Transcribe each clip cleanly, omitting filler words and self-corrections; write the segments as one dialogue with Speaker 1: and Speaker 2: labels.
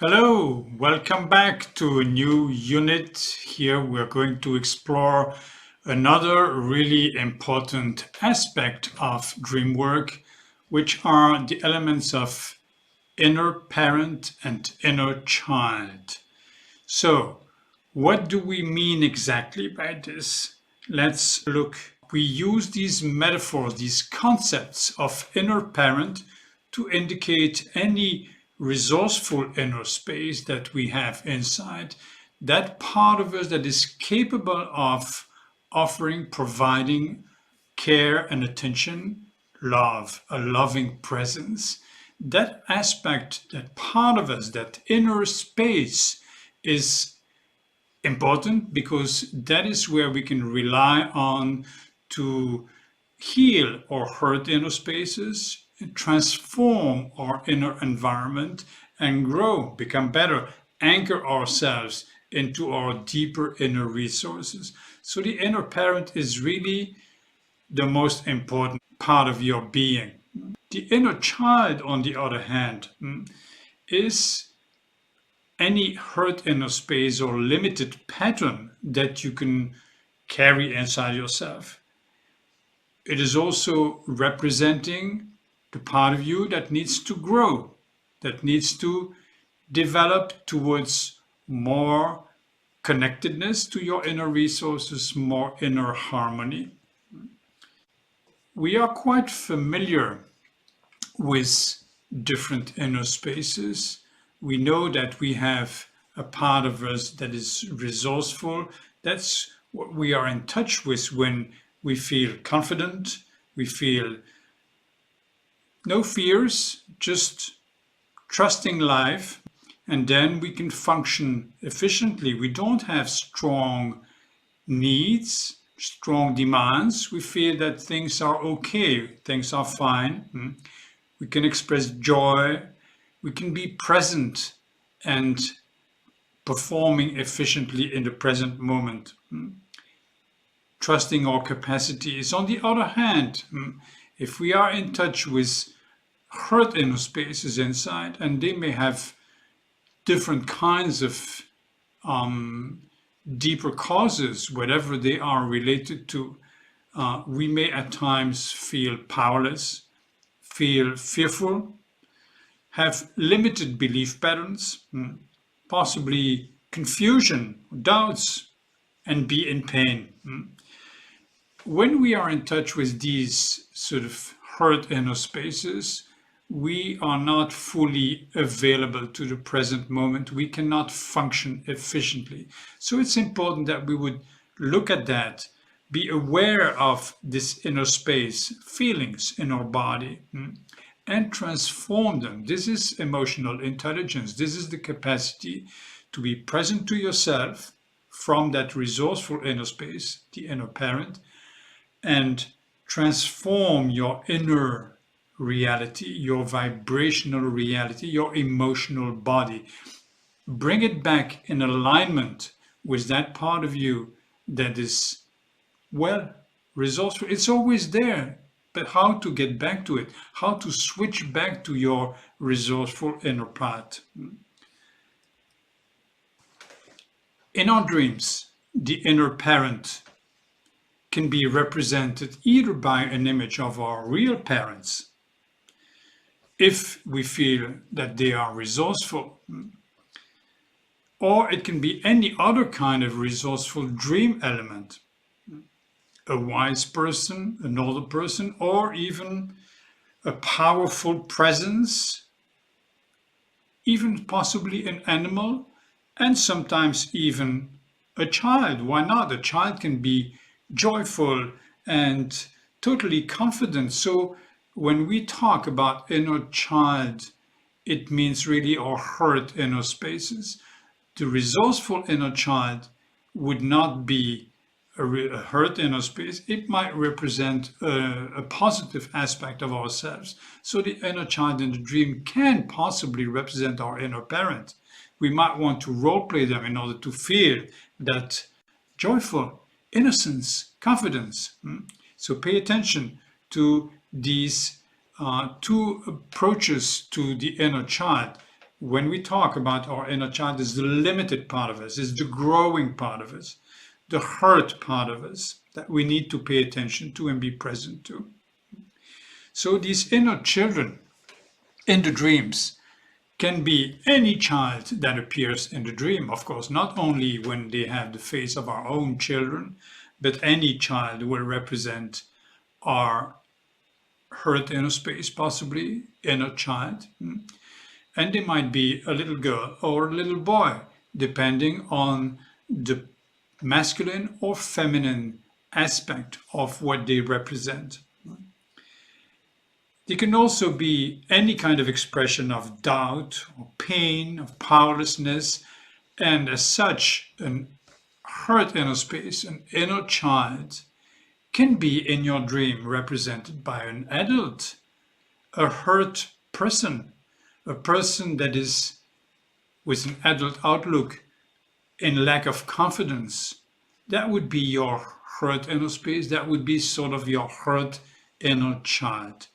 Speaker 1: Hello, welcome back to a new unit. Here we're going to explore another really important aspect of dream work, which are the elements of inner parent and inner child. So, what do we mean exactly by this? Let's look. We use these metaphors, these concepts of inner parent to indicate any resourceful inner space that we have inside, that part of us that is capable of offering, providing care and attention, love, a loving presence. That aspect, that part of us, that inner space is important because that is where we can rely on to heal or hurt inner spaces, transform our inner environment, and grow, become better, anchor ourselves into our deeper inner resources. So the inner parent is really the most important part of your being. The inner child, on the other hand, is any hurt inner space or limited pattern that you can carry inside yourself. It is also representing the part of you that needs to grow, that needs to develop towards more connectedness to your inner resources, more inner harmony. We are quite familiar with different inner spaces. We know that we have a part of us that is resourceful. That's what we are in touch with when we feel confident, we feel no fears, just trusting life, and then we can function efficiently. We don't have strong needs, strong demands. We feel that things are okay, things are fine. We can express joy, we can be present and performing efficiently in the present moment. Trusting our capacities. On the other hand, if we are in touch with hurt inner spaces inside, and they may have different kinds of deeper causes, whatever they are related to, we may at times feel powerless, feel fearful, have limited belief patterns, possibly confusion, doubts, and be in pain. When we are in touch with these sort of hurt inner spaces, we are not fully available to the present moment. We cannot function efficiently. So it's important that we would look at that, be aware of this inner space, feelings in our body, and transform them. This is emotional intelligence. This is the capacity to be present to yourself from that resourceful inner space, the inner parent, and transform your inner reality, your vibrational reality, your emotional body. Bring it back in alignment with that part of you that is, well, resourceful. It's always there, but how to get back to it, how to switch back to your resourceful inner part. In our dreams, the inner parent can be represented either by an image of our real parents, if we feel that they are resourceful, or it can be any other kind of resourceful dream element, a wise person, an older person, or even a powerful presence, even possibly an animal, and sometimes even a child. Why not? A child can be joyful and totally confident. So when we talk about inner child, it means really our hurt inner spaces. The resourceful inner child would not be a hurt inner space. It might represent a positive aspect of ourselves. So the inner child in the dream can possibly represent our inner parent. We might want to role play them in order to feel that joyful innocence, confidence. So pay attention to these two approaches to the inner child. when we talk about our inner child, is the limited part of us, is the growing part of us, the hurt part of us that we need to pay attention to and be present to. So these inner children in the dreams can be any child that appears in the dream, of course, not only when they have the face of our own children, but any child will represent our hurt inner space, possibly inner child. And they might be a little girl or a little boy, depending on the masculine or feminine aspect of what they represent. They can also be any kind of expression of doubt or pain, of powerlessness, and as such, an hurt inner space, an inner child, can be in your dream represented by an adult, a hurt person, a person that is with an adult outlook in lack of confidence. That would be your hurt inner space. That would be sort of your hurt inner child.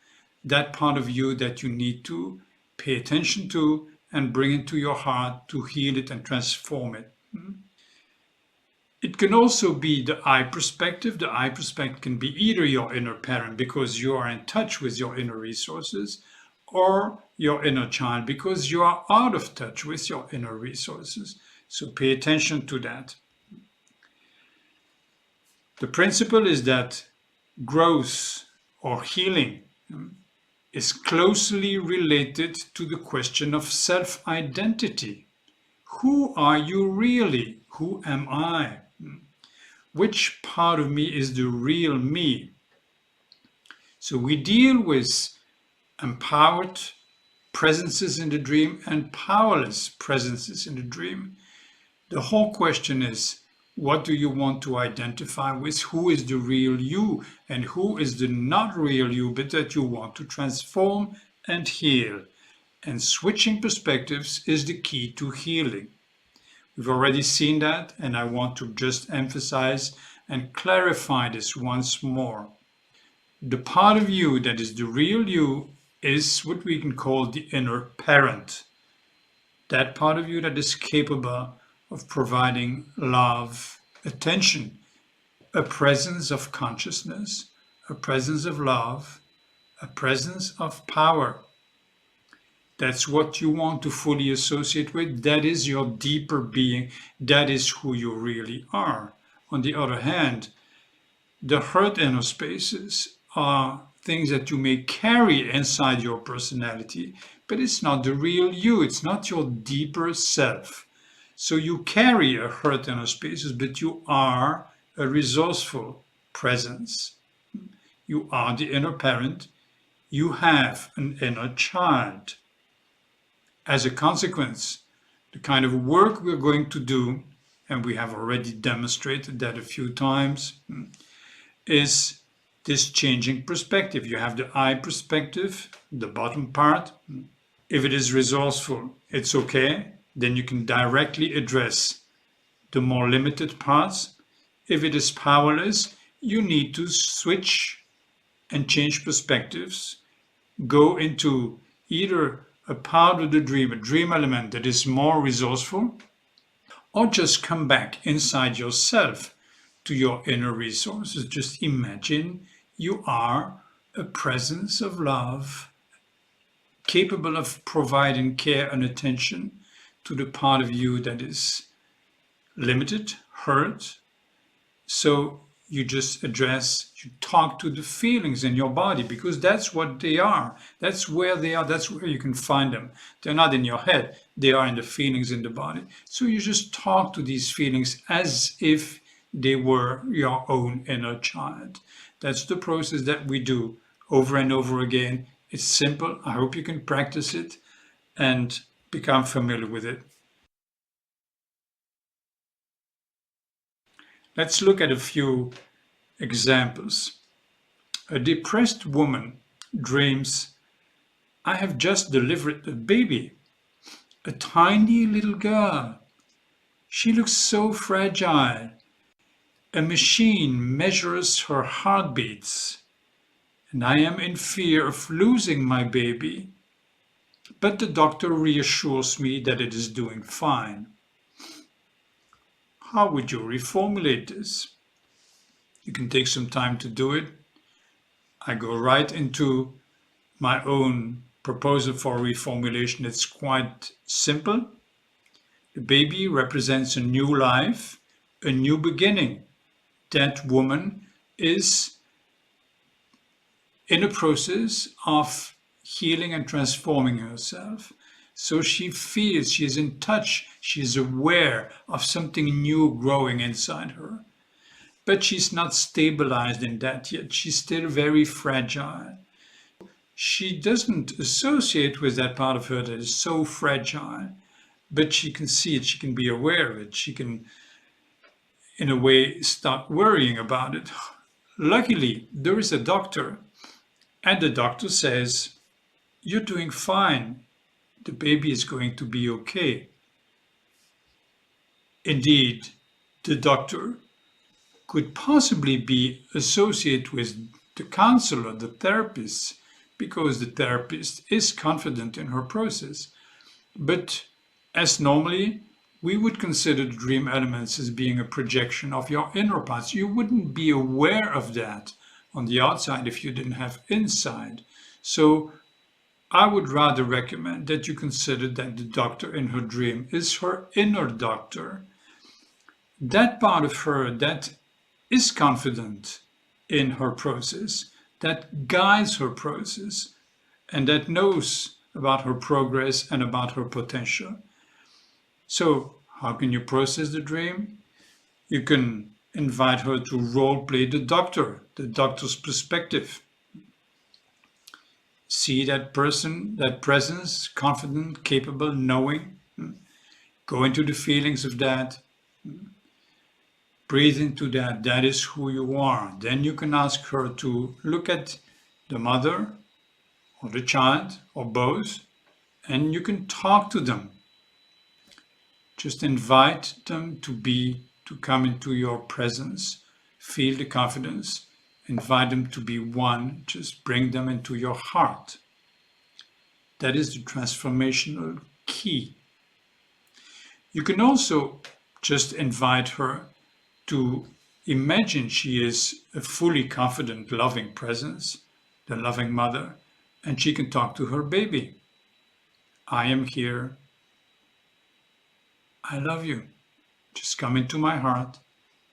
Speaker 1: That part of you that you need to pay attention to and bring into your heart to heal it and transform it. It can also be the I perspective. The I perspective can be either your inner parent because you are in touch with your inner resources, or your inner child because you are out of touch with your inner resources. So pay attention to that. The principle is that growth or healing is closely related to the question of self-identity. Who are you really? Who am I? Which part of me is the real me? So we deal with empowered presences in the dream and powerless presences in the dream. The whole question is, what do you want to identify with? Who is the real you and who is the not real you, but that you want to transform and heal? And switching perspectives is the key to healing. We've already seen that, and I want to just emphasize and clarify this once more. The part of you that is the real you is what we can call the inner parent. That part of you that is capable of providing love, attention, a presence of consciousness, a presence of love, a presence of power. That's what you want to fully associate with. That is your deeper being. That is who you really are. On the other hand, the hurt inner spaces are things that you may carry inside your personality, but it's not the real you. It's not your deeper self. So you carry a hurt inner spaces, but you are a resourceful presence. You are the inner parent. You have an inner child. As a consequence, the kind of work we're going to do, and we have already demonstrated that a few times, is this changing perspective. You have the I perspective, the bottom part. If it is resourceful, it's okay. Then you can directly address the more limited parts. If it is powerless, you need to switch and change perspectives. Go into either a part of the dream, a dream element that is more resourceful, or just come back inside yourself to your inner resources. Just imagine you are a presence of love, capable of providing care and attention to the part of you that is limited, hurt. So you just address, you talk to the feelings in your body, because that's what they are. That's where they are. That's where you can find them. They're not in your head. They are in the feelings in the body. So you just talk to these feelings as if they were your own inner child. That's the process that we do over and over again. It's simple. I hope you can practice it and become familiar with it. Let's look at a few examples. A depressed woman dreams, I have just delivered a baby, a tiny little girl. She looks so fragile. A machine measures her heartbeats, and I am in fear of losing my baby. but the doctor reassures me that it is doing fine. How would you reformulate this? You can take some time to do it. I go right into my own proposal for reformulation. It's quite simple. The baby represents a new life, a new beginning. That woman is in a process of healing and transforming herself. So she feels, she's in touch, she's aware of something new growing inside her. But she's not stabilized in that yet. She's still very fragile. She doesn't associate with that part of her that is so fragile, but she can see it, she can be aware of it, she can, in a way, start worrying about it. Luckily, there is a doctor, and the doctor says, "You're doing fine. The baby is going to be okay." Indeed, the doctor could possibly be associated with the counselor, the therapist, because the therapist is confident in her process. But as normally, we would consider the dream elements as being a projection of your inner parts. You wouldn't be aware of that on the outside if you didn't have inside. So I would rather recommend that you consider that the doctor in her dream is her inner doctor. That part of her that is confident in her process, that guides her process, and that knows about her progress and about her potential. So, how can you process the dream? You can invite her to role play the doctor's perspective. See that person, that presence, confident, capable, knowing. Go into the feelings of that. Breathe into that. That is who you are. Then you can ask her to look at the mother or the child or both, and you can talk to them. Just invite them to come into your presence. Feel the confidence. Invite them to be one. Just bring them into your heart. That is the transformational key. You can also just invite her to imagine she is a fully confident, loving presence, the loving mother, and she can talk to her baby. I am here. I love you. Just come into my heart,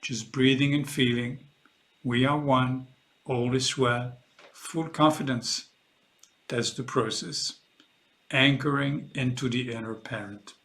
Speaker 1: just breathing and feeling. We are one, all is well, full confidence. That's the process. Anchoring into the inner parent.